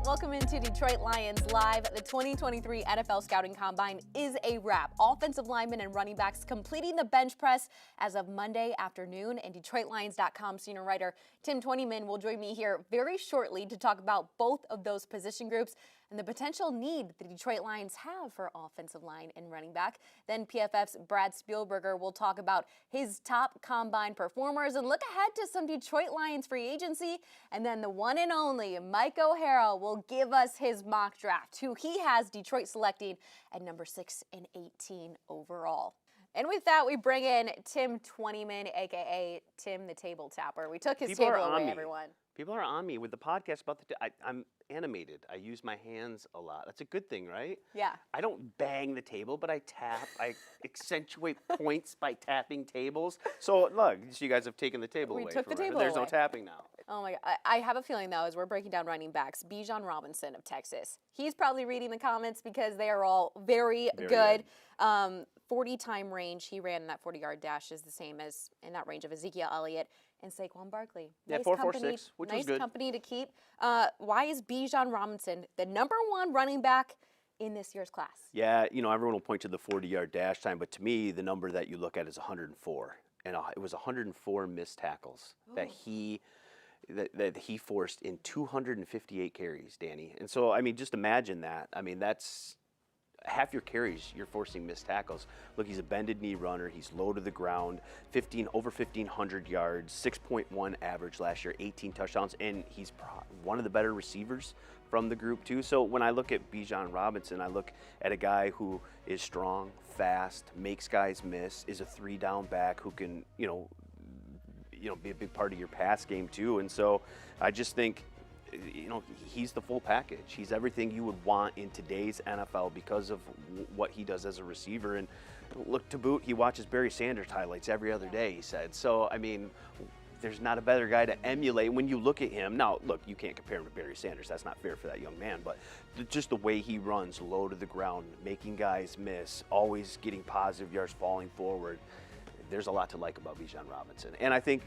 Welcome into Detroit Lions Live. The 2023 NFL Scouting Combine is a wrap. Offensive linemen and running backs completing the bench press as of Monday afternoon. And DetroitLions.com senior writer Tim Twentyman will join me here very shortly to talk about both of those position groups and the potential need the Detroit Lions have for offensive line and running back. Then PFF's Brad Spielberger will talk about his top combine performers and look ahead to some Detroit Lions free agency. And then the one and only Mike O'Hara will give us his mock draft, who he has Detroit selecting at number 6 and 18 overall. And with that, we bring in Tim Twentyman, a.k.a. Tim the Table Tapper. We took his table away, everyone. People are on me with the podcast about I'm animated. I use my hands a lot. That's a good thing, right? Yeah. I don't bang the table, but I tap. I accentuate points by tapping tables. So look, you guys have taken the table away. We took the table There's away. no tapping now. Oh my God. I have a feeling, though, as we're breaking down running backs, Bijan Robinson of Texas. He's probably reading the comments because they are all very good. 40-time range he ran in that 40-yard dash is the same as in that range of Ezekiel Elliott and Saquon Barkley. Yeah, nice 4.46, which nice was good. Company to keep. Why is Bijan Robinson the number one running back in this year's class? Yeah, everyone will point to the 40-yard dash time, but to me, the number that you look at is 104. And it was 104 missed tackles that he forced in 258 carries, Danny. And so, just imagine that. That's half your carries, you're forcing missed tackles. Look, he's a bended knee runner. He's low to the ground, over 1,500 yards, 6.1 average last year, 18 touchdowns, and he's one of the better receivers from the group too. So when I look at Bijan Robinson, I look at a guy who is strong, fast, makes guys miss, is a 3-down back who can, be a big part of your pass game too. And so I just think, he's the full package. He's everything you would want in today's NFL because of what he does as a receiver. And look, to boot, he watches Barry Sanders highlights every other day, he said. So, there's not a better guy to emulate when you look at him. Now, look, you can't compare him to Barry Sanders. That's not fair for that young man. But just the way he runs low to the ground, making guys miss, always getting positive yards, falling forward, there's a lot to like about Bijan Robinson. And I think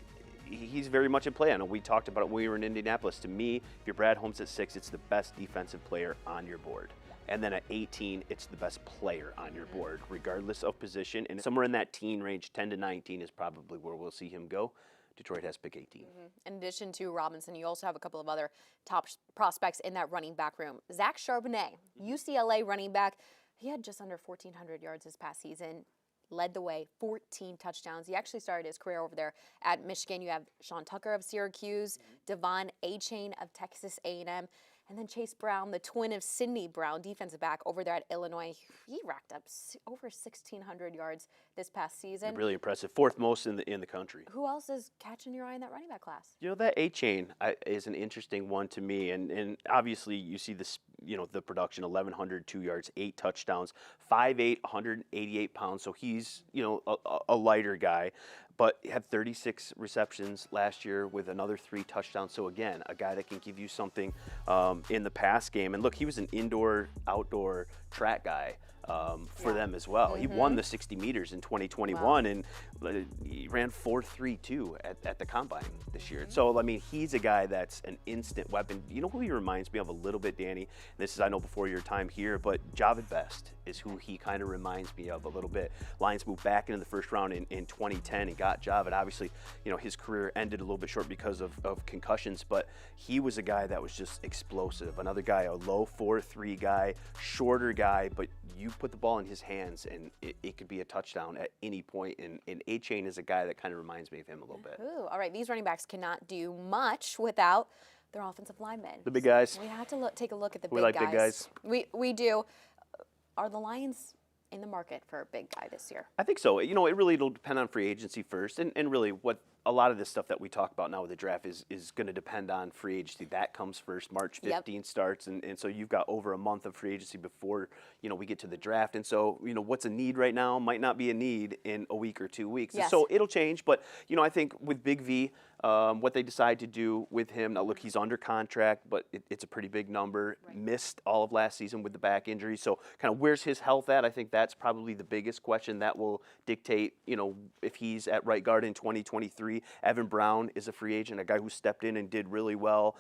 he's very much in play. I know we talked about it when we were in Indianapolis. To me, if you're Brad Holmes at 6, it's the best defensive player on your board. And then at 18, it's the best player on your board, regardless of position. And somewhere in that teen range, 10 to 19 is probably where we'll see him go. Detroit has pick 18. In addition to Robinson, you also have a couple of other top prospects in that running back room. Zach Charbonnet, UCLA running back. He had just under 1,400 yards this past season. Led the way, 14 touchdowns. He actually started his career over there at Michigan. You have Sean Tucker of Syracuse, Devon Achane of Texas A&M, and then Chase Brown, the twin of Sidney Brown, defensive back over there at Illinois. He racked up over 1,600 yards this past season. Really impressive. Fourth most in the country. Who else is catching your eye in that running back class? That A-chain is an interesting one to me. And obviously you see this, the production, 1,102 yards, 8 touchdowns, 5'8", 188 pounds. So he's, a lighter guy. But had 36 receptions last year with another 3 touchdowns. So again, a guy that can give you something in the pass game. And look, he was an indoor-outdoor track guy for them as well. He won the 60 meters in 2021, and he ran 4.32 at the combine this year. So he's a guy that's an instant weapon. You know who he reminds me of a little bit, Danny? This is, I know, before your time here, but Javid Best is who he kind of reminds me of a little bit. Lions moved back into the first round in 2010 and got Javid. Obviously, his career ended a little bit short because of concussions, but he was a guy that was just explosive. Another guy, a low 4.3 guy, shorter guy, but you put the ball in his hands and it could be a touchdown at any point. And A-Chain is a guy that kind of reminds me of him a little bit. Ooh, all right. These running backs cannot do much without their offensive linemen. The big guys. So we have to take a look at the we big like guys. Big guys. We do. Are the Lions in the market for a big guy this year? I think so. It really will depend on free agency first, and really what a lot of this stuff that we talk about now with the draft is going to depend on free agency. That comes first. March 15th starts, and so you've got over a month of free agency before we get to the draft. And so what's a need right now might not be a need in a week or 2 weeks. Yes. And so it'll change, but I think with Big V, what they decide to do with him. Now, look, he's under contract, but it's a pretty big number. Right. Missed all of last season with the back injury. So kind of where's his health at? I think that's probably the biggest question that will dictate, if he's at right guard in 2023 2023. Evan Brown is a free agent, a guy who stepped in and did really well.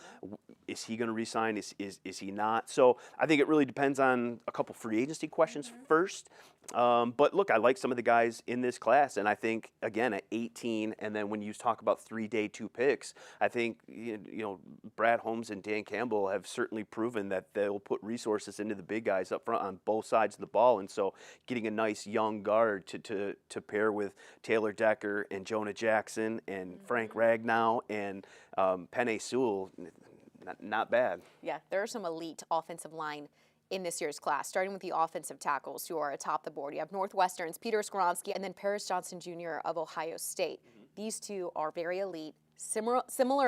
Is he going to resign? Is he not? So I think it really depends on a couple free agency questions first. But look, I like some of the guys in this class, and I think again at 18, and then when you talk about 3 day 2 picks, I think Brad Holmes and Dan Campbell have certainly proven that they'll put resources into the big guys up front on both sides of the ball, and so getting a nice young guard to pair with Taylor Decker and Jonah Jackson and Frank Ragnow and Penei Sewell, not bad. Yeah, there are some elite offensive line in this year's class, starting with the offensive tackles who are atop the board. You have Northwestern's Peter Skoronski and then Paris Johnson Jr. of Ohio State. These two are very elite, similar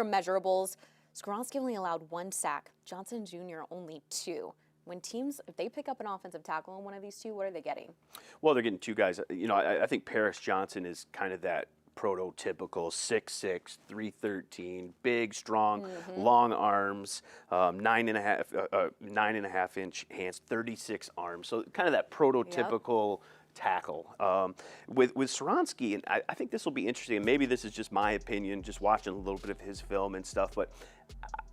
measurables. Skoronski only allowed 1 sack, Johnson Jr. only 2. When teams, if they pick up an offensive tackle on one of these two, what are they getting? Well, they're getting 2 guys. I think Paris Johnson is kind of that prototypical 6'6", 313, big, strong, long arms, 9.5 inch hands, 36 arms. So kind of that prototypical tackle. With Skoronski, and I think this will be interesting, and maybe this is just my opinion, just watching a little bit of his film and stuff, but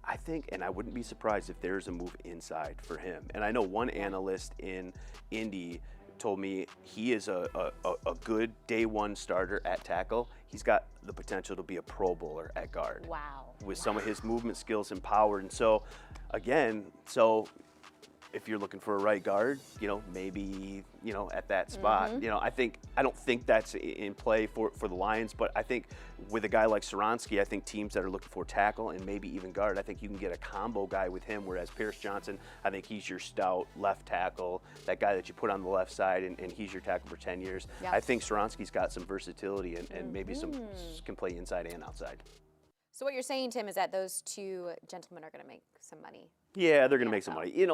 I think, and I wouldn't be surprised if there's a move inside for him. And I know one analyst in Indy told me he is a good day 1 starter at tackle. He's got the potential to be a Pro Bowler at guard. Wow. With some of his movement skills and power. And so, again, if you're looking for a right guard, maybe, at that spot, I don't think that's in play for the Lions, but I think with a guy like Skoronski, I think teams that are looking for tackle and maybe even guard, I think you can get a combo guy with him, whereas Paris Johnson, I think he's your stout left tackle, that guy that you put on the left side, and he's your tackle for 10 years. Yep. I think Skoronski's got some versatility and maybe can play inside and outside. So what you're saying, Tim, is that those 2 gentlemen are going to make some money. Yeah, they're going to make some money. You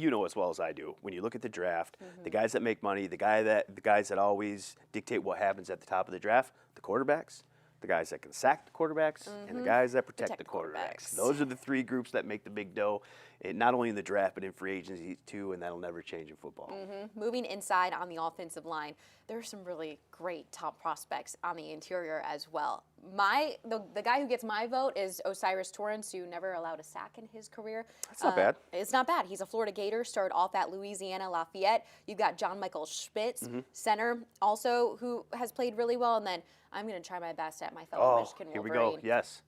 know as well as I do. When you look at the draft, the guys that make money, the guys that always dictate what happens at the top of the draft, the quarterbacks, the guys that can sack the quarterbacks, and the guys that protect the quarterbacks. Those are the 3 groups that make the big dough, not only in the draft but in free agency too, and that'll never change in football. Moving inside on the offensive line, there are some really great top prospects on the interior as well. The guy who gets my vote is Osiris Torrance, who never allowed a sack in his career. That's not bad. It's not bad. He's a Florida Gator, started off at Louisiana Lafayette. You've got John Michael Schmitz, center, also, who has played really well. And then I'm going to try my best at my fellow Michigan Wolverine. Here we go. Yes.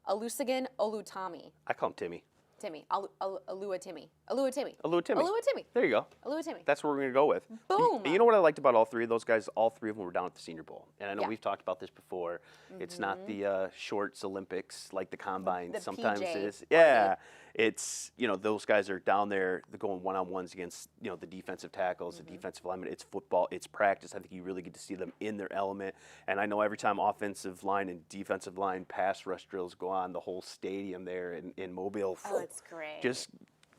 Olusegun Olutami. I call him Timmy. Oluwatimi. There you go. Oluwatimi. That's what we're going to go with. Boom. You know what I liked about all 3 of those guys? All 3 of them were down at the Senior Bowl. And I know we've talked about this before. It's not the shorts Olympics like the Combine sometimes PJ is. Yeah. It's, those guys are down there, they're going one-on-ones against, the defensive tackles, the defensive linemen. It's football, it's practice. I think you really get to see them in their element. And I know every time offensive line and defensive line pass rush drills go on, the whole stadium there in Mobile it's great. Just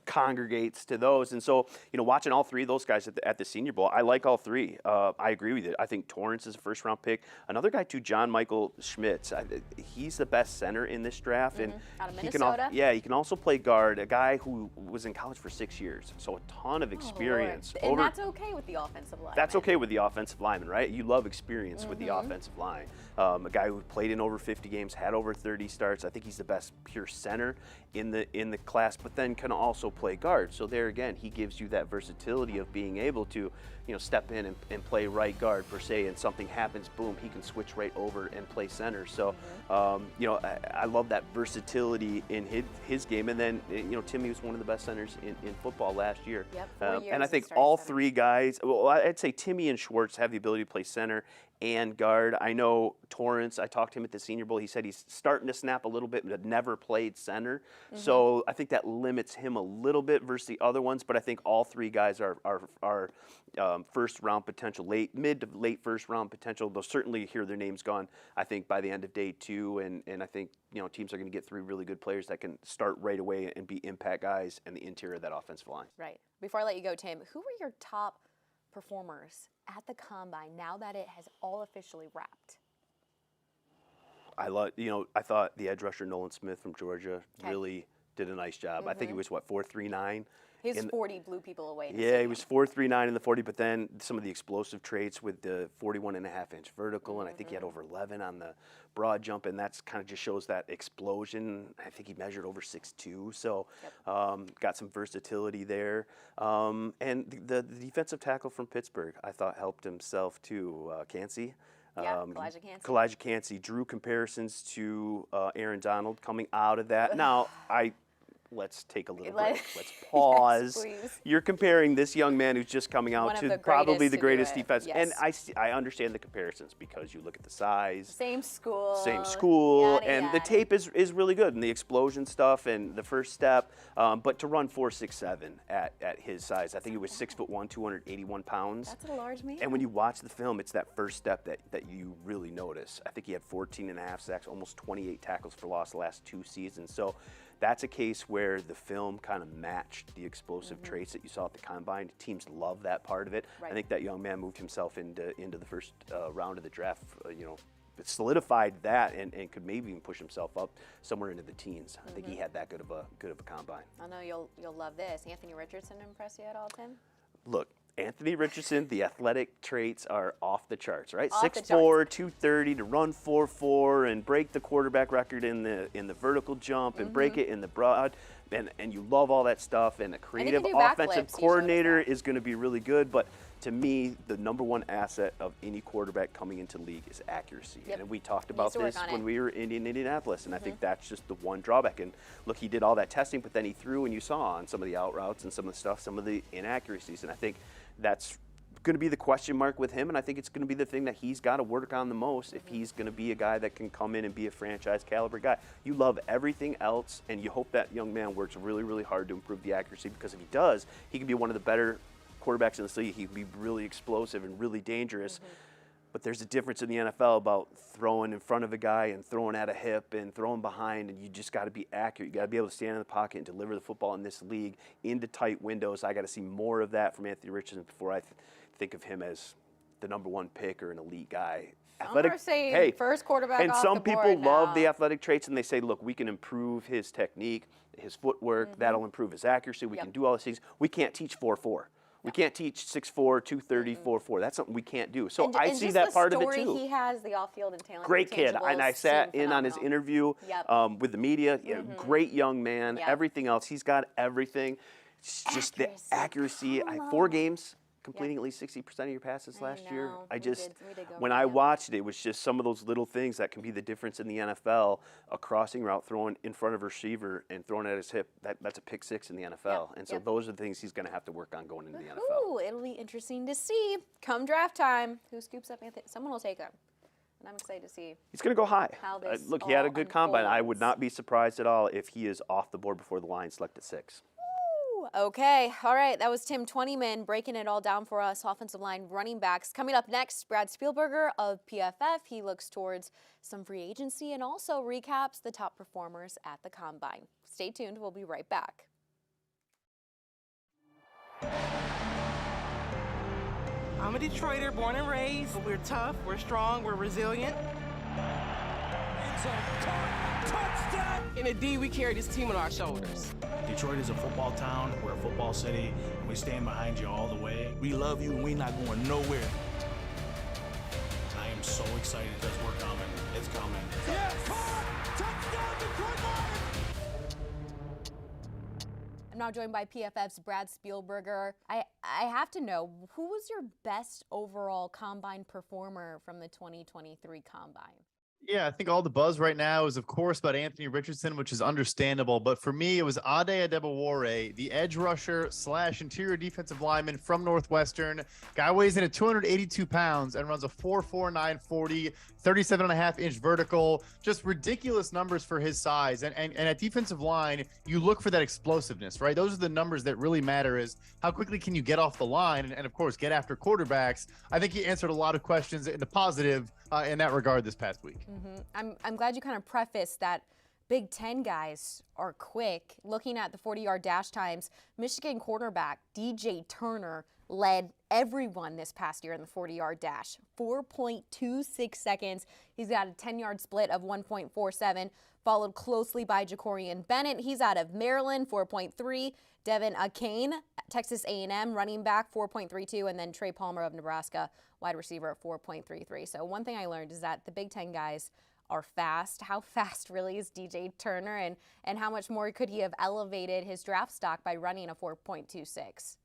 congregates to those. And so, watching all 3 of those guys at the Senior Bowl, I like all 3. I agree with it. I think Torrance is a first-round pick. Another guy, too, John Michael Schmitz. He's the best center in this draft. And out of Minnesota. He can also play guard, a guy who was in college for 6 years. So a ton of experience. And that's okay with the offensive line. That's okay with the offensive lineman, right? You love experience with the offensive line. A guy who played in over 50 games, had over 30 starts. I think he's the best pure center in the class, but then can also play guard. So there again, he gives you that versatility of being able to, step in and play right guard per se, and something happens, boom, he can switch right over and play center. So, I love that versatility in his game. And then, Timmy was one of the best centers in football last year. Yep, 4 years and I think all 3 guys, well, I'd say Timmy and Schwartz have the ability to play center and guard. I know Torrance, I talked to him at the Senior Bowl. He said he's starting to snap a little bit, but had never played center. So I think that limits him a little bit versus the other ones. But I think all 3 guys are first-round potential, mid to late first-round potential. They'll certainly hear their names gone, I think, by the end of day 2. And I think, teams are going to get 3 really good players that can start right away and be impact guys in the interior of that offensive line. Right. Before I let you go, Tim, who were your top performers at the Combine now that it has all officially wrapped? I thought the edge rusher Nolan Smith from Georgia really did a nice job. I think he was 4.39. His 40 blew people away. Yeah, he was 4.39 in the 40, but then some of the explosive traits with the 41.5-inch vertical, and I think he had over 11 on the broad jump, and that's kind of just shows that explosion. I think he measured over 6'2", so got some versatility there. And the defensive tackle from Pittsburgh, I thought helped himself too, Cansey. Yeah, Kalijah Cansey drew comparisons to Aaron Donald coming out of that. Now, let's take a little break. Let's pause. Yes, you're comparing this young man who's just coming out to probably the greatest defense. Yes. And I understand the comparisons because you look at the size. Same school. Yada, and the tape is really good, and the explosion stuff and the first step. But to run 4.67 at his size, I think he was 6'1", 281 pounds. That's a large man. And when you watch the film, it's that first step that you really notice. I think he had 14.5 sacks, almost 28 tackles for loss the last 2 seasons. So that's a case where the film kind of matched the explosive traits that you saw at the combine. Teams love that part of it. Right. I think that young man moved himself into the first round of the draft. It solidified that and could maybe even push himself up somewhere into the teens. I think he had that good of a combine. I know you'll love this. Anthony Richardson impress you at all, Tim? Look, Anthony Richardson, the athletic traits are off the charts, right? 6'4", 230 to run 4.4 and break the quarterback record in the vertical jump and break it in the broad. And you love all that stuff. And a creative offensive coordinator is going to be really good. But to me, the number one asset of any quarterback coming into the league is accuracy. Yep. And we talked about this when we were in Indianapolis. And I think that's just the one drawback. And look, he did all that testing, but then he threw, and you saw on some of the out routes and some of the stuff, some of the inaccuracies. And I think that's going to be the question mark with him, and I think it's going to be the thing that he's got to work on the most if he's going to be a guy that can come in and be a franchise caliber guy. You love everything else, and you hope that young man works really, really hard to improve the accuracy, because if he does, he can be one of the better quarterbacks in this league. He can be really explosive and really dangerous. But there's a difference in the NFL about throwing in front of a guy and throwing at a hip and throwing behind, and you just got to be accurate. You got to be able to stand in the pocket and deliver the football in this league into tight windows. I got to see more of that from Anthony Richardson before I think of him as the number one pick or an elite guy. Athletic, saying first quarterback and off some the people board love now. the athletic traits, and they say, look, we can improve his technique, his footwork. That'll improve his accuracy. We can do all these things. We can't teach 4.4. We can't teach 6'4", 230, 4.4. That's something we can't do. So I see that part of it too. He has the off-field and talent. Great kid, and I sat in on his interview with the media. Great young man. Everything else, he's got everything. It's just the accuracy. 4 games, completing at least 60% of your passes last year. When I watched it, it was just some of those little things that can be the difference in the NFL. A crossing route thrown in front of a receiver and thrown at his hip, that's a pick 6 in the NFL. And so those are the things he's going to have to work on going into the NFL. Ooh, it'll be interesting to see. Come draft time, who scoops up Anthony? Someone will take him. And I'm excited to see. He's going to go high. How this Look, he had a good combine. I would unfolds. not be surprised at all if he is off the board before the Lions select at 6. Okay, all right, that was Tim Twentyman breaking it all down for us, offensive line running backs. Coming up next, Brad Spielberger of PFF. He looks towards some free agency and also recaps the top performers at the Combine. Stay tuned, we'll be right back. I'm a Detroiter, born and raised. We're tough, we're strong, we're resilient. Touchdown! In the D, we carry this team on our shoulders. Detroit is a football town, we're a football city, and we stand behind you all the way. We love you and we're not going nowhere. I am so excited because we're coming. It's coming. Yes! Touchdown, Detroit Lions! I'm now joined by PFF's Brad Spielberger. I have to know, who was your best overall Combine performer from the 2023 Combine? Yeah, I think all the buzz right now is, of course, about Anthony Richardson, which is understandable. But for me, it was Ade Adebawore, the edge rusher / interior defensive lineman from Northwestern. Guy weighs in at 282 pounds and runs a 4.49 40, 37.5-inch vertical. Just ridiculous numbers for his size. And at defensive line, you look for that explosiveness, right? Those are the numbers that really matter, is how quickly can you get off the line and of course, get after quarterbacks. I think he answered a lot of questions in the positive in that regard this past week. I'm glad you kind of prefaced that Big Ten guys are quick. Looking at the 40-yard dash times, Michigan quarterback DJ Turner led everyone this past year in the 40-yard dash, 4.26 seconds. He's got a 10-yard split of 1.47, followed closely by Jacorian Bennett. He's out of Maryland, 4.3. Devin Akane, Texas A&M, running back, 4.32, and then Trey Palmer of Nebraska, wide receiver at 4.33. So one thing I learned is that the Big Ten guys are fast. How fast really is DJ Turner, and how much more could he have elevated his draft stock by running a 4.26?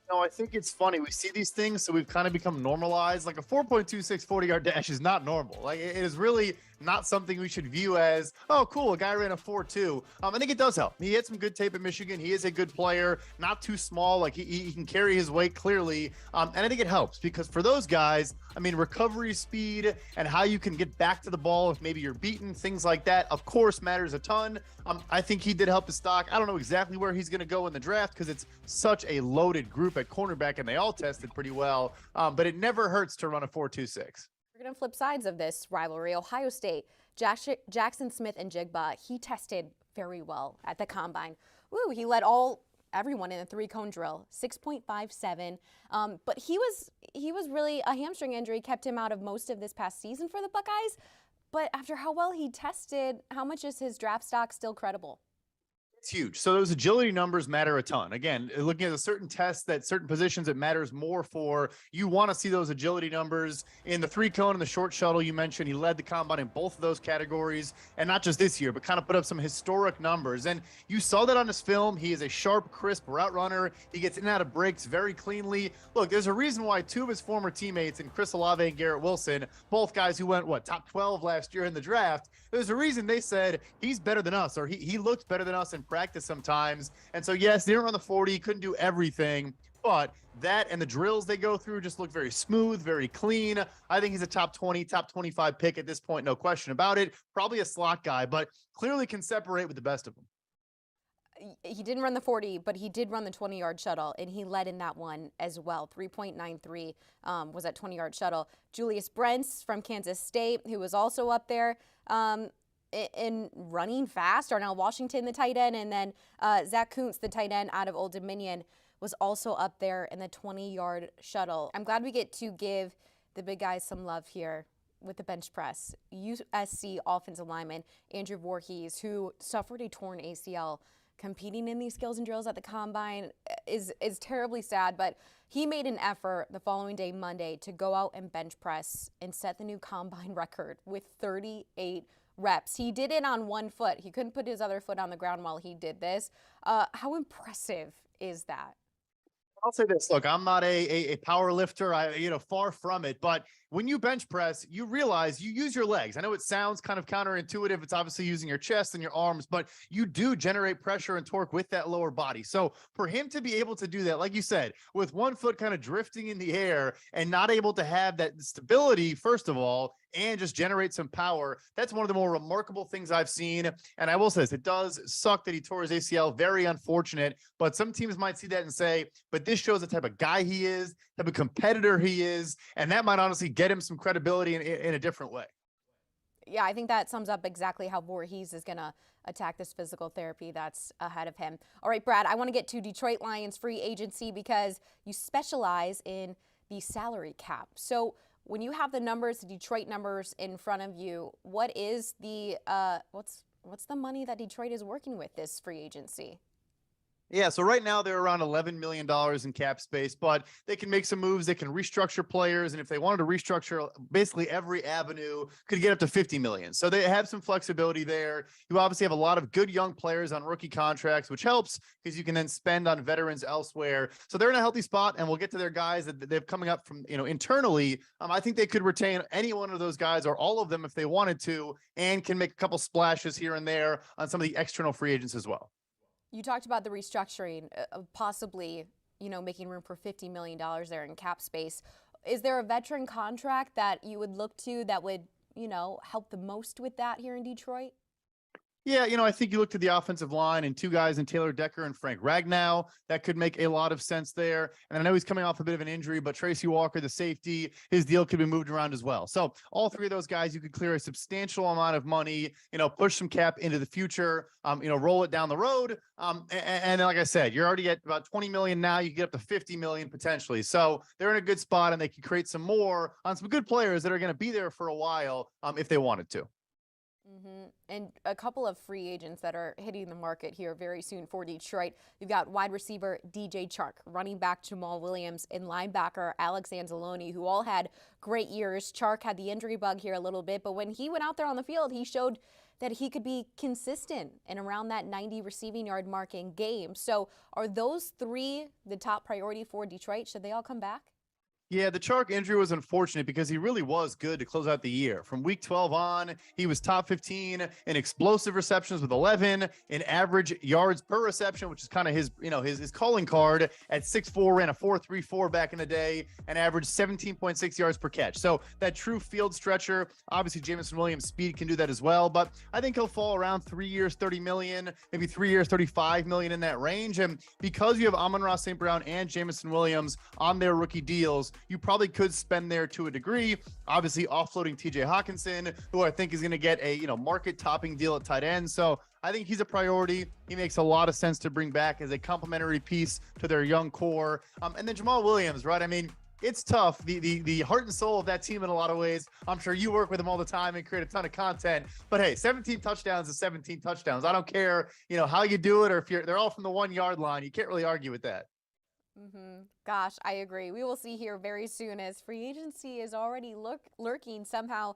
No, I think it's funny. We see these things, so we've kind of become normalized. Like a 4.26 40-yard dash is not normal. Like it is really not something we should view as, oh, cool, a guy ran a 4.2. I think it does help. He had some good tape at Michigan. He is a good player, not too small. Like he can carry his weight clearly. And I think it helps because for those guys, I mean, recovery speed and how you can get back to the ball if maybe you're beaten, things like that, of course, matters a ton. I think he did help his stock. I don't know exactly where he's going to go in the draft because it's such a loaded group at cornerback and they all tested pretty well. But it never hurts to run a 4.26. We're going to flip sides of this rivalry. Ohio State, Jackson Smith and Jigba, he tested very well at the combine. Woo, he led everyone in the 3-cone drill, 6.57. But he was really, a hamstring injury kept him out of most of this past season for the Buckeyes. But after how well he tested, how much is his draft stock still credible? It's huge. So those agility numbers matter a ton. Again, looking at a certain test that certain positions it matters more for, you want to see those agility numbers in the 3-cone and the short shuttle. You mentioned he led the combine in both of those categories, and not just this year, but kind of put up some historic numbers. And you saw that on his film. He is a sharp, crisp route runner. He gets in and out of breaks very cleanly. Look, there's a reason why two of his former teammates in Chris Olave and Garrett Wilson, both guys who went, top 12 last year in the draft, there's a reason they said he's better than us, or he looks better than us in practice sometimes. And so, yes, they didn't run the 40, couldn't do everything, but that and the drills they go through just look very smooth, very clean. I think he's a top 20, top 25 pick at this point, no question about it. Probably a slot guy, but clearly can separate with the best of them. He didn't run the 40, but he did run the 20-yard shuttle, and he led in that one as well. 3.93 was that 20-yard shuttle. Julius Brents from Kansas State, who was also up there in running fast. Darnell Washington, the tight end, and then Zach Kuntz, the tight end out of Old Dominion, was also up there in the 20-yard shuttle. I'm glad we get to give the big guys some love here with the bench press. USC offensive lineman Andrew Voorhees, who suffered a torn ACL, competing in these skills and drills at the combine is terribly sad, but he made an effort the following day, Monday, to go out and bench press and set the new combine record with 38 reps. He did it on one foot. He couldn't put his other foot on the ground while he did this. How impressive is that? I'll say this. Look, I'm not a power lifter. Far from it. But when you bench press, you realize you use your legs. I know it sounds kind of counterintuitive. It's obviously using your chest and your arms, but you do generate pressure and torque with that lower body. So for him to be able to do that, like you said, with one foot kind of drifting in the air and not able to have that stability, first of all, and just generate some power, that's one of the more remarkable things I've seen. And I will say this, it does suck that he tore his ACL. Very unfortunate. But some teams might see that and say, but this shows the type of guy he is, type of competitor he is, and that might honestly get him some credibility in a different way. Yeah, I think that sums up exactly how Voorhees is going to attack this physical therapy that's ahead of him. All right, Brad, I want to get to Detroit Lions free agency because you specialize in the salary cap. So when you have the numbers, the Detroit numbers in front of you, what is the what's the money that Detroit is working with this free agency? Yeah, so right now they're around $11 million in cap space, but they can make some moves. They can restructure players, and if they wanted to restructure basically every avenue, could get up to $50 million. So they have some flexibility there. You obviously have a lot of good young players on rookie contracts, which helps because you can then spend on veterans elsewhere. So they're in a healthy spot, and we'll get to their guys that they've coming up from internally. I think they could retain any one of those guys or all of them if they wanted to, and can make a couple splashes here and there on some of the external free agents as well. You talked about the restructuring, possibly, making room for $50 million there in cap space. Is there a veteran contract that you would look to that would, help the most with that here in Detroit? Yeah, I think you look to the offensive line and two guys in Taylor Decker and Frank Ragnow. That could make a lot of sense there. And I know he's coming off a bit of an injury, but Tracy Walker, the safety, his deal could be moved around as well. So all three of those guys, you could clear a substantial amount of money, push some cap into the future, roll it down the road. And then, like I said, you're already at about 20 million now. You can get up to 50 million potentially. So they're in a good spot and they can create some more on some good players that are going to be there for a while if they wanted to. And a couple of free agents that are hitting the market here very soon for Detroit. You've got wide receiver DJ Chark, running back Jamal Williams, and linebacker Alex Anzalone, who all had great years. Chark had the injury bug here a little bit, but when he went out there on the field, he showed that he could be consistent and around that 90 receiving yard mark in games. So are those three the top priority for Detroit? Should they all come back? Yeah, the Chark injury was unfortunate because he really was good to close out the year. From week 12 on, he was top 15 in explosive receptions with 11, in average yards per reception, which is kind of his calling card at 6'4", ran a 4.34 back in the day, and averaged 17.6 yards per catch. So that true field stretcher, obviously Jameson Williams' speed can do that as well, but I think he'll fall around 3 years, 30 million, maybe 3 years, 35 million in that range. And because you have Amon-Ra St. Brown and Jameson Williams on their rookie deals, you probably could spend there to a degree. Obviously offloading TJ Hawkinson, who I think is going to get a market topping deal at tight end. So I think he's a priority. He makes a lot of sense to bring back as a complementary piece to their young core. And then Jamal Williams, right? I mean, it's tough. The heart and soul of that team in a lot of ways. I'm sure you work with them all the time and create a ton of content. But hey, 17 touchdowns is 17 touchdowns. I don't care, how you do it or if they're all from the 1 yard line. You can't really argue with that. Gosh, I agree. We will see here very soon as free agency is already lurking somehow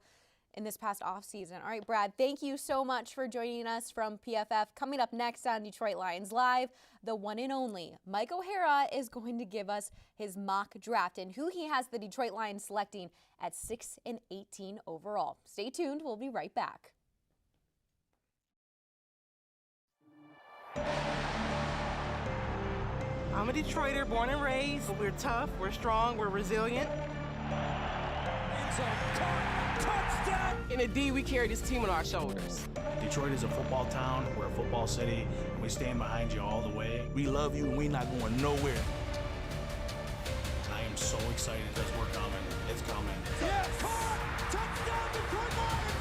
in this past offseason. All right, Brad, thank you so much for joining us from PFF. Coming up next on Detroit Lions Live, the one and only Mike O'Hara is going to give us his mock draft and who he has the Detroit Lions selecting at 6 and 18 overall. Stay tuned. We'll be right back. I'm a Detroiter, born and raised. We're tough, we're strong, we're resilient. Touchdown! In the D, we carry this team on our shoulders. Detroit is a football town, we're a football city, and we stand behind you all the way. We love you and we not going nowhere. I am so excited because we're coming. It's coming. Yes! Touchdown, Detroit Lions!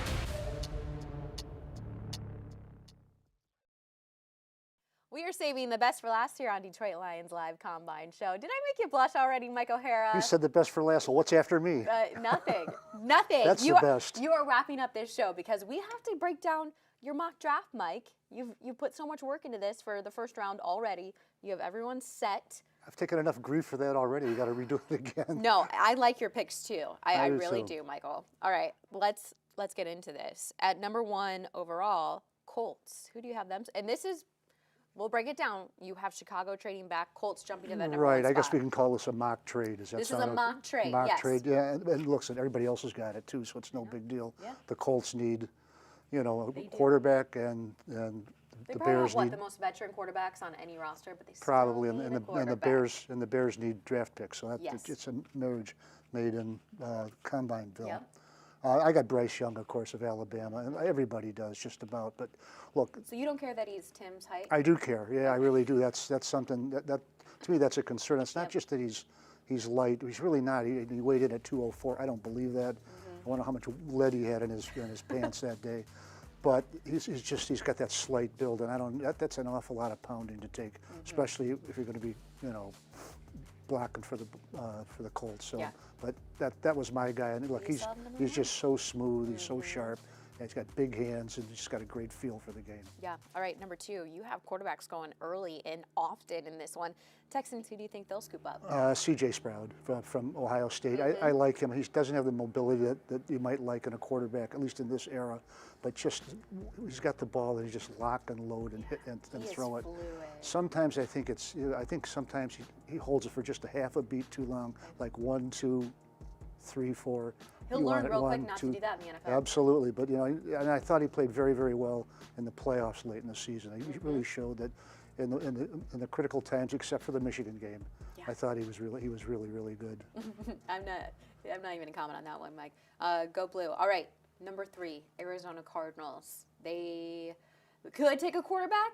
We are saving the best for last here on Detroit Lions Live Combine Show. Did I make you blush already, Mike O'Hara? You said the best for last. Well, what's after me? Nothing. Nothing. That's the best. You are wrapping up this show because we have to break down your mock draft, Mike. You put so much work into this for the first round already. You have everyone set. I've taken enough grief for that already. You got to redo it again. No, I like your picks too. I do really too. do, Michael. All right, let's get into this. At number 1 overall, Colts. Who do you have them? And this is. We'll break it down. You have Chicago trading back, Colts jumping to that number 1 Right. spot. I guess we can call this a mock trade. Does that This is sound a mock trade, Mock yes. trade, yeah. And looks, everybody else has got it too, so it's no big deal. Yeah. The Colts need, a do. quarterback, and They the probably Bears have need the most veteran quarterbacks on any roster, but they still probably, need and a the quarterback. Bears need draft picks. So Yes. it's a marriage made in Combineville. Yep. I got Bryce Young, of course, of Alabama, and everybody does just about. But look, So you don't care that he's Tim's height? I do care. Yeah, I really do. That's something that to me that's a concern. It's not just that he's light. He's really not. He weighed in at 204. I don't believe that. I wonder how much lead he had in his pants that day. But he's got that slight build, and that's an awful lot of pounding to take, especially if you're going to be blocking for the Colts. So, Yeah. but that was my guy, and look, he's just so smooth. He's so sharp. And he's got big hands, and he's just got a great feel for the game. Yeah. All right, number 2, you have quarterbacks going early and often in this one. Texans, who do you think they'll scoop up? C.J. Stroud from Ohio State. I like him. He doesn't have the mobility that you might like in a quarterback, at least in this era. But he's got the ball and he just lock and load and hit and throw it. Fluid. Sometimes I think sometimes he holds it for just a half a beat too long, like 1, 2, 3, 4. He'll You learn want it real quick 1, not 2. to do that in the NFL. Absolutely, but and I thought he played very, very well in the playoffs late in the season. He really showed that in the critical times, except for the Michigan game. Yeah. I thought he was really, really good. I'm not even going to comment on that one, Mike. Go Blue. All right, number 3, Arizona Cardinals. They Could take a quarterback,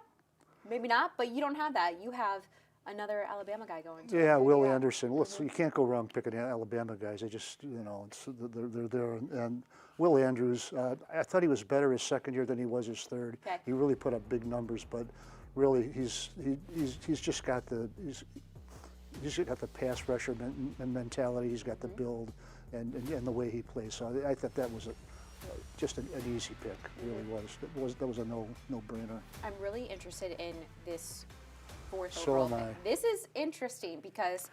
maybe not, but you don't have that. You have another Alabama guy going to. Yeah, Will Anderson. Well, you can't go wrong picking Alabama guys. They just, they're there. And Will Andrews, I thought he was better his second year than he was his third. Okay. He really put up big numbers, but really he's just got the pass rusher mentality. He's got the build and the way he plays. So I thought that was just an easy pick. It really was. That was a no-brainer. I'm really interested in this fourth So overall am I. pick. This is interesting because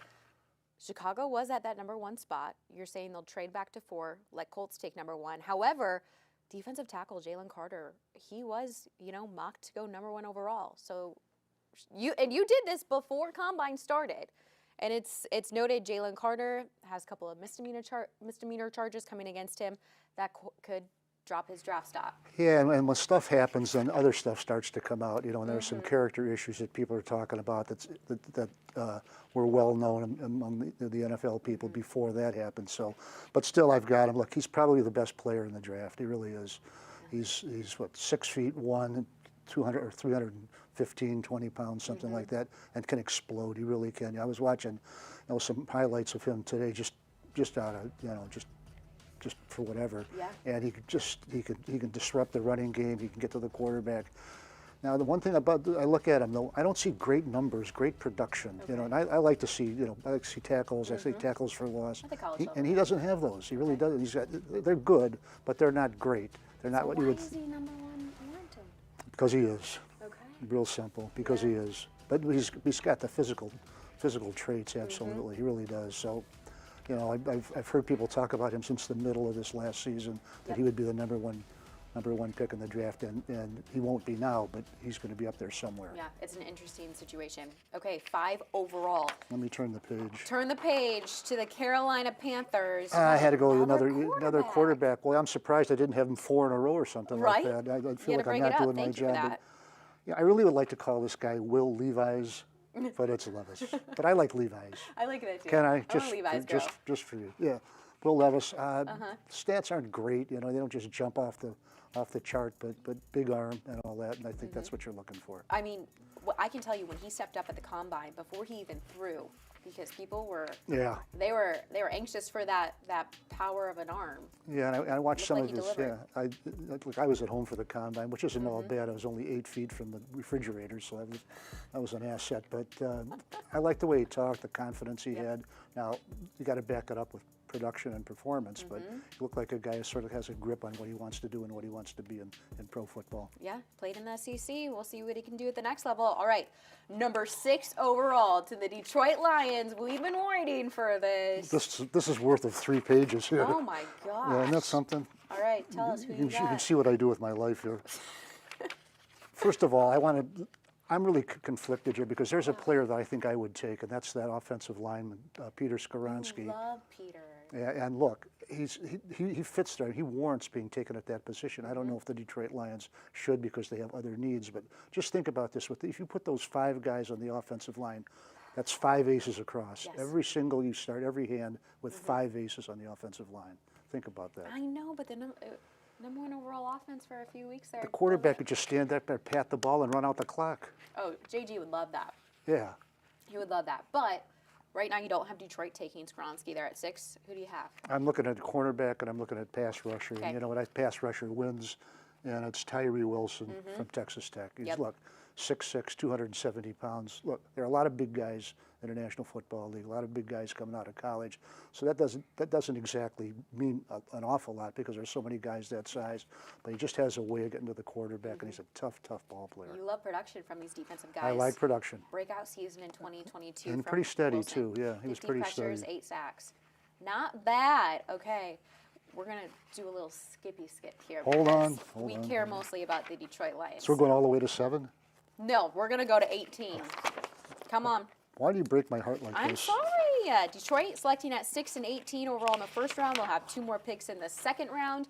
Chicago was at that #1 spot. You're saying they'll trade back to 4, let Colts take #1. However, defensive tackle Jalen Carter, he was, mocked to go #1 overall. So you did this before Combine started. And it's noted Jalen Carter has a couple of misdemeanor charges coming against him that could drop his draft stock. Yeah, and when stuff happens, then other stuff starts to come out. And there's some character issues that people are talking about that were well known among the NFL people before that happened. So, but still, I've got him. Look, he's probably the best player in the draft. He really is. He's what, 6'1", 200 or 315, 20 pounds, something like that, and can explode. He really can. I was watching, some highlights of him today, just out of just for whatever. Yeah. And he can disrupt the running game. He can get to the quarterback. Now, the one thing I look at him though, I don't see great numbers, great production. Okay. And I like to see, I like to see tackles. I see tackles for loss. At the college level. And he doesn't have those. He really doesn't. They're good, but they're not great. They're not what you would. Why is he #1 warranted? Because he is. Okay. Real simple. Because he is. But he's got the physical traits. Absolutely, he really does. So. I've heard people talk about him since the middle of this last season that he would be the number one pick in the draft, and he won't be now, but he's going to be up there somewhere. Yeah, it's an interesting situation. Okay, 5 overall. Let me turn the page. Turn the page to the Carolina Panthers. I had to go with another quarterback. Well, I'm surprised I didn't have him 4 in a row or something Right? like that. I You feel had to like I'm break it not up. doing my Thank you for job. that. Yeah, I really would like to call this guy Will Levi's, but it's Levis. But I like Levi's. I like that too. Can I I'm a Levi's girl. just for you? Yeah, Will Levis. Stats aren't great. They don't just jump off the chart, but big arm and all that. And I think that's what you're looking for. I mean, I can tell you when he stepped up at the combine before he even threw, because people were they were anxious for that power of an arm. Yeah, and I watched some Looked of like he his. delivered. I was at home for the combine, which isn't all bad. I was only 8 feet from the refrigerator, so that was an asset. But I liked the way he talked, the confidence he had. Now you got to back it up with production and performance, but he looked like a guy who sort of has a grip on what he wants to do and what he wants to be in pro football. Yeah, played in the SEC. We'll see what he can do at the next level. All right, number 6 overall to the Detroit Lions. We've been waiting for this. This is worth of 3 pages here. Oh my gosh. Yeah, isn't that something? All right, tell us who you You can got. see what I do with my life here. First of all, I'm really conflicted here because there's a player that I think I would take, and that's that offensive lineman, Peter Skoronski. Love Peter. Yeah, and look, he fits there. He warrants being taken at that position. I don't know if the Detroit Lions should because they have other needs, but just think about this. If you put those 5 guys on the offensive line, that's 5 aces across. Yes. Every single, you start every hand with 5 aces on the offensive line. Think about that. I know, but the number 1 overall offense for a few weeks there. The quarterback could just stand up there, pat the ball, and run out the clock. Oh, JG would love that. Yeah. He would love that. But right now you don't have Detroit taking Skoronski there at 6. Who do you have? I'm looking at cornerback and I'm looking at pass rusher. Okay. And you know what? Pass rusher wins, and it's Tyree Wilson from Texas Tech. He's, look, 6'6", 270 pounds. Look, there are a lot of big guys in the National Football League, a lot of big guys coming out of college. So that doesn't exactly mean an awful lot because there's so many guys that size. But he just has a way of getting to the quarterback, and he's a tough ball player. You love production from these defensive guys. I like production. Breakout season in 2022. And from pretty steady, Wilson. too. Yeah, he was 50 pretty pressures, steady. 8 sacks. Not bad. Okay. We're going to do a little skippy skip here. Hold on, because hold we on. care mostly about the Detroit Lions. So we're going all the way to 7? No, we're going to go to 18. Come on. Why do you break my heart like I'm this? sorry. Detroit selecting at 6 and 18 overall in the first round. They'll have 2 more picks in the second round.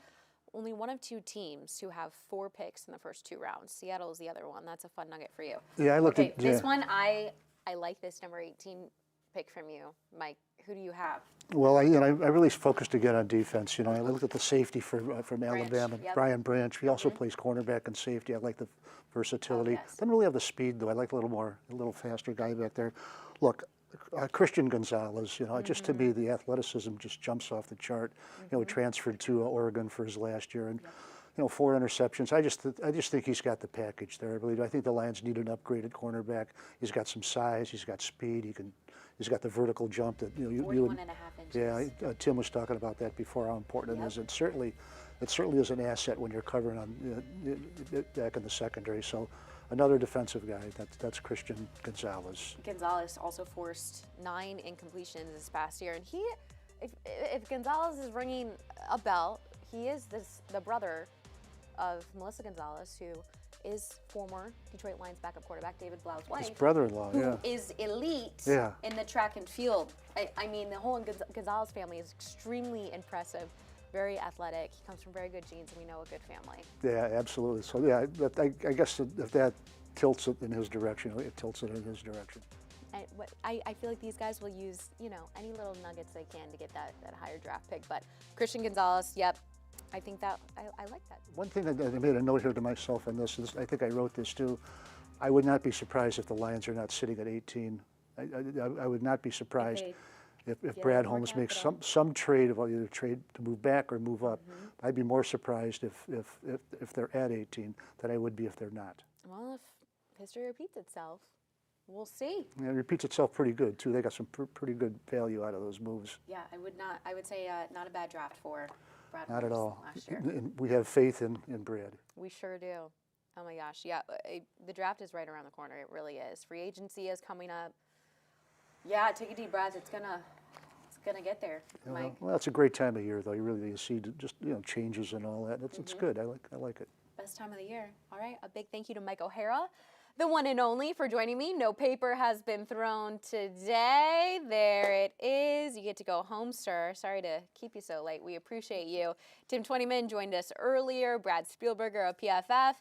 Only one of 2 teams who have 4 picks in the first 2 rounds. Seattle is the other one. That's a fun nugget for you. Yeah, I looked Okay, at this one, I like this number 18 pick from you, Mike. Who do you have? Well, I really focused again on defense. I looked at the safety from Alabama, yep. Brian Branch. He also plays cornerback and safety. I like the versatility. yes. Doesn't really have the speed, though. I like a little faster guy back there. Look, Christian Gonzalez, just to me, the athleticism just jumps off the chart. He transferred to Oregon for his last year, and 4 interceptions. I just think he's got the package there. I really do. I think the Lions need an upgraded cornerback. He's got some size. He's got speed. He's got the vertical jump that 41 and a half inches. Yeah, Tim was talking about that before. How important it is. It certainly is an asset when you're covering on back in the secondary. So another defensive guy. That's Christian Gonzalez. Gonzalez also forced 9 incompletions this past year, and if Gonzalez is ringing a bell, he is the brother of Melissa Gonzalez, who is former Detroit Lions backup quarterback David Blau's wife. His brother-in-law, who is elite in the track and field. I mean, the whole Gonzalez family is extremely impressive, very athletic. He comes from very good genes, and we know a good family. Yeah, absolutely. So yeah, I guess if that tilts it in his direction, it tilts it in his direction. And I feel like these guys will use, any little nuggets they can to get that higher draft pick. But Christian Gonzalez, yep. I think that I like that. One thing that I made a note here to myself on this is, I think I wrote this too. I would not be surprised if the Lions are not sitting at 18. I would not be surprised if Brad Holmes makes some trade of either trade to move back or move up. I'd be more surprised if they're at 18 than I would be if they're not. Well, if history repeats itself, we'll see. Yeah, it repeats itself pretty good too. They got some pretty good value out of those moves. Yeah, I would say not a bad draft for Brad Not at Holmes all. last year. And we have faith in Brad. We sure do. Oh my gosh, yeah. The draft is right around the corner. It really is. Free agency is coming up. Yeah, take a deep breath. It's gonna get there, Mike. Well, it's a great time of year, though. You see just changes and all that. It's good. I like it. Best time of the year. All right. A big thank you to Mike O'Hara, the one and only, for joining me. No paper has been thrown today. There it is. You get to go home, sir. Sorry to keep you so late. We appreciate you. Tim Twentyman joined us earlier. Brad Spielberger of PFF.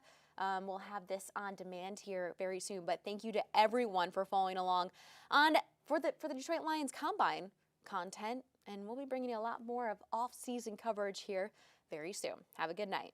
We'll have this on demand here very soon. But thank you to everyone for following along for the Detroit Lions Combine content. And we'll be bringing you a lot more of off-season coverage here very soon. Have a good night.